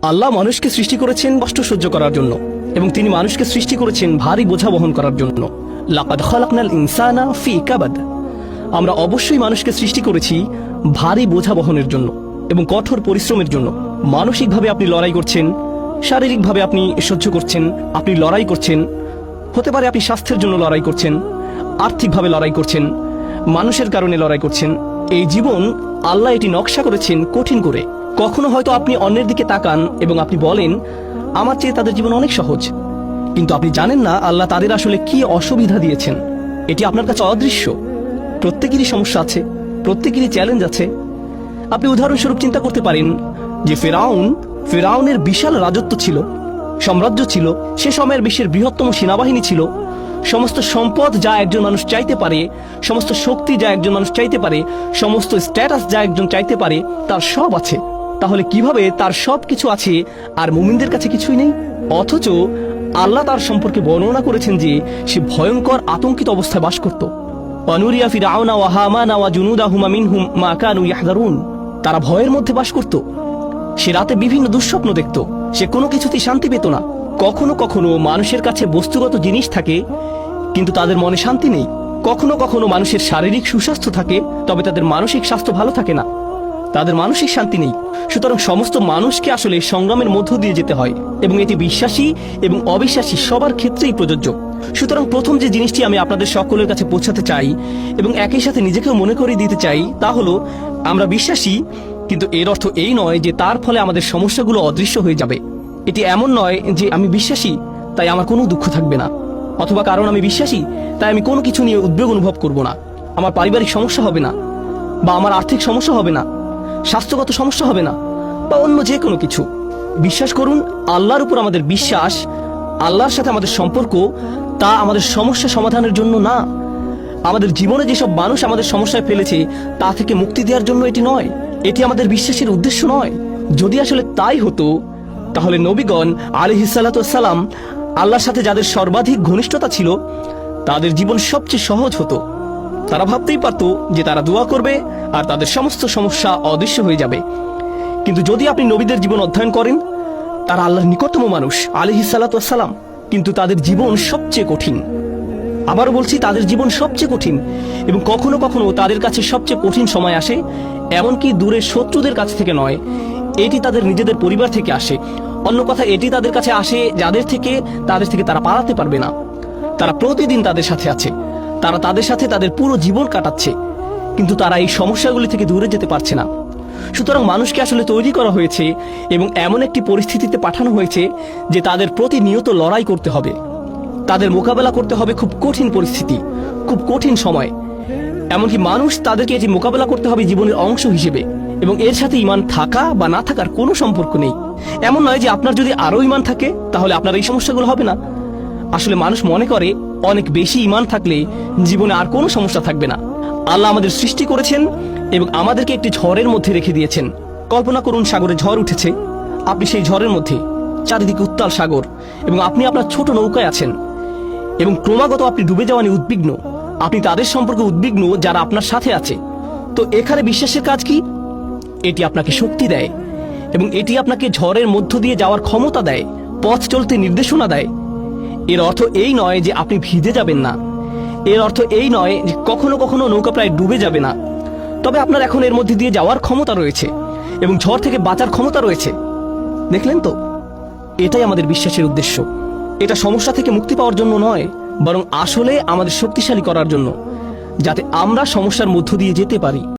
আল্লাহ মানুষকে সৃষ্টি করেছেন কষ্ট সহ্য করার জন্য, এবং তিনি মানুষকে সৃষ্টি করেছেন ভারী বোঝা বহন করার জন্য। লাকাদ খালাকনাল ইনসানা ফি কাবাদ। আমরা অবশ্যই মানুষকে সৃষ্টি করেছি ভারী বোঝা বহনের জন্য এবং কঠোর পরিশ্রমের জন্য। মানসিকভাবে আপনি লড়াই করছেন, শারীরিকভাবে আপনি সহ্য করছেন, আপনি লড়াই করছেন। হতে পারে আপনি স্বাস্থ্যের জন্য লড়াই করছেন, আর্থিকভাবে লড়াই করছেন, মানুষের কারণে লড়াই করছেন। এই জীবন আল্লাহ এটি নকশা করেছেন কঠিন করে। কখনো হয়তো আপনি অন্যের দিকে তাকান এবং আপনি বলেন, আমার চেয়ে তাদের জীবন অনেক সহজ, কিন্তু আপনি জানেন না আল্লাহ তাদের আসলে কি অসুবিধা দিয়েছেন। এটি আপনার কাছে অদৃশ্য। প্রত্যেকেরই সমস্যা আছে, প্রত্যেকেরই চ্যালেঞ্জ আছে। আপনি উদাহরণস্বরূপ চিন্তা করতে পারেন যে ফেরাউনের বিশাল রাজত্ব ছিল, সাম্রাজ্য ছিল, সে সময়ের বিশ্বের বৃহত্তম সেনাবাহিনী ছিল, সমস্ত সম্পদ যা একজন মানুষ চাইতে পারে, সমস্ত শক্তি যা একজন মানুষ চাইতে পারে, সমস্ত স্ট্যাটাস যা একজন চাইতে পারে, তার সব আছে। তাহলে কিভাবে তার সব কিছু আছে আর মুমিনদের কাছে কিছুই নেই? অথচ আল্লাহ তার সম্পর্কে বর্ণনা করেছেন যে সে ভয়ঙ্কর আতঙ্কিত অবস্থায় বাস করত। অনুরিয়া ফিরআউনা ওয়া হামানা ওয়া জুনুদাহুমা মিনহুম মা কানু ইয়াহযারুন। তারা ভয়ের মধ্যে বাস করত। সে রাতে বিভিন্ন দুঃস্বপ্ন দেখত। সে কোনো কিছুতেই শান্তি পেত না। কখনো কখনো মানুষের কাছে বস্তুগত জিনিস থাকে, কিন্তু তাদের মনে শান্তি নেই। কখনো কখনো মানুষের শারীরিক সুস্বাস্থ্য থাকে, তবে তাদের মানসিক স্বাস্থ্য ভালো থাকে না, তাদের মানসিক শান্তি নেই। সুতরাং সমস্ত মানুষকে আসলে সংগ্রামের মধ্য দিয়ে যেতে হয়, এবং এটি বিশ্বাসী এবং অবিশ্বাসী সবার ক্ষেত্রেই প্রযোজ্য। সুতরাং প্রথম যে জিনিসটি আমি আপনাদের সকলের কাছে পৌঁছাতে চাই এবং একই সাথে নিজেকেও মনে করিয়ে দিতে চাই, তা হলো আমরা বিশ্বাসী, কিন্তু এর অর্থ এই নয় যে তার ফলে আমাদের সমস্যাগুলো অদৃশ্য হয়ে যাবে। এটি এমন নয় যে আমি বিশ্বাসী তাই আমার কোনো দুঃখ থাকবে না, অথবা কারণ আমি বিশ্বাসী তাই আমি কোনো কিছু নিয়ে উদ্বেগ অনুভব করব না। আমার পারিবারিক সমস্যা হবে না, বা আমার আর্থিক সমস্যা হবে না, স্বাস্থ্যগত সমস্যা হবে না, বা অন্য যে কোনো কিছু। বিশ্বাস করুন, আল্লাহর উপর আমাদের বিশ্বাস, আল্লাহর সাথে আমাদের সম্পর্ক, তা আমাদের সমস্যা সমাধানের জন্য না। আমাদের জীবনে যেসব মানুষ আমাদের সমস্যায় ফেলেছে তা থেকে মুক্তি দেওয়ার জন্য এটি নয়। এটি আমাদের বিশ্বাসের উদ্দেশ্য নয়। যদি আসলে তাই হতো, তাহলে নবীগণ আলাইহিসসালাতু ওয়াসসালাম, আল্লাহর সাথে যাদের সর্বাধিক ঘনিষ্ঠতা ছিল, তাদের জীবন সবচেয়ে সহজ হতো। তারা ভাবতেই পারত যে তারা দোয়া করবে আর তাদের সমস্ত সমস্যা অদৃশ্য হয়ে যাবে। কিন্তু যদি আপনি নবীদের জীবন অধ্যয়ন করেন, তারা আল্লাহর নিকটতম মানুষ আলাইহিসসালাতু ওয়াসসালাম, কিন্তু তাদের জীবন সবচেয়ে কঠিন। আবারও বলছি, তাদের জীবন সবচেয়ে কঠিন, এবং কখনো কখনো তাদের কাছে সবচেয়ে কঠিন সময় আসে, এমনকি দূরের শত্রুদের কাছ থেকে নয়, এটি তাদের নিজেদের পরিবার থেকে আসে। অন্য কথা, এটি তাদের কাছে আসে তাদের থেকে তারা পালাতে পারবে না। তারা প্রতিদিন তাদের সাথে আছে, তারা তাদের সাথে তাদের পুরো জীবন কাটাচ্ছে, কিন্তু তারা এই সমস্যাগুলি থেকে দূরে যেতে পারছে না। সুতরাং মানুষকে আসলে তৈরি করা হয়েছে এবং এমন একটি পরিস্থিতিতে পাঠানো হয়েছে যে তাদের প্রতিনিয়ত লড়াই করতে হবে, তাদের মোকাবেলা করতে হবে খুব কঠিন পরিস্থিতি, খুব কঠিন সময়। এমনকি মানুষ তাদেরকে এটি মোকাবেলা করতে হবে জীবনের অংশ হিসেবে, এবং এর সাথে ঈমান থাকা বা না থাকার কোনো সম্পর্ক নেই। এমন নয় যে আপনার যদি আরো ঈমান থাকে তাহলে আপনার এই সমস্যাগুলো হবে না। আসলে মানুষ মনে করে অনেক বেশি ঈমান থাকলে জীবনে আর কোনো সমস্যা থাকবে না। আল্লাহ আমাদের সৃষ্টি করেছেন এবং আমাদেরকে একটি ঝড়ের মধ্যে রেখে দিয়েছেন। কল্পনা করুন, সাগরে ঝড় উঠেছে, আপনি সেই ঝড়ের মধ্যে, চারিদিকে উত্তাল সাগর, এবং আপনি আপনার ছোট নৌকায় আছেন, এবং ক্রমাগত আপনি ডুবে যাওয়া নিয়ে উদ্বিগ্ন। আপনি তাদের সম্পর্কে উদ্বিগ্ন যারা আপনার সাথে আছে। তো এখানে বিশ্বাসের কাজ কি? এটি আপনাকে শক্তি দেয়, এবং এটি আপনাকে ঝড়ের মধ্য দিয়ে যাওয়ার ক্ষমতা দেয়, পথ চলতে নির্দেশনা দেয়। এর অর্থ এই নয় যে আপনি ভিজে যাবেন না, এর অর্থ এই নয় যে কখনো কখনো নৌকা প্রায় ডুবে যাবে না, তবে আপনার এখন এর মধ্যে দিয়ে যাওয়ার ক্ষমতা রয়েছে এবং ঝড় থেকে বাঁচার ক্ষমতা রয়েছে। দেখলেন তো, এটাই আমাদের বিশ্বাসের উদ্দেশ্য। এটা সমস্যা থেকে মুক্তি পাওয়ার জন্য নয়, বরং আসলে আমাদের শক্তিশালী করার জন্য, যাতে আমরা সমস্যার মধ্য দিয়ে যেতে পারি।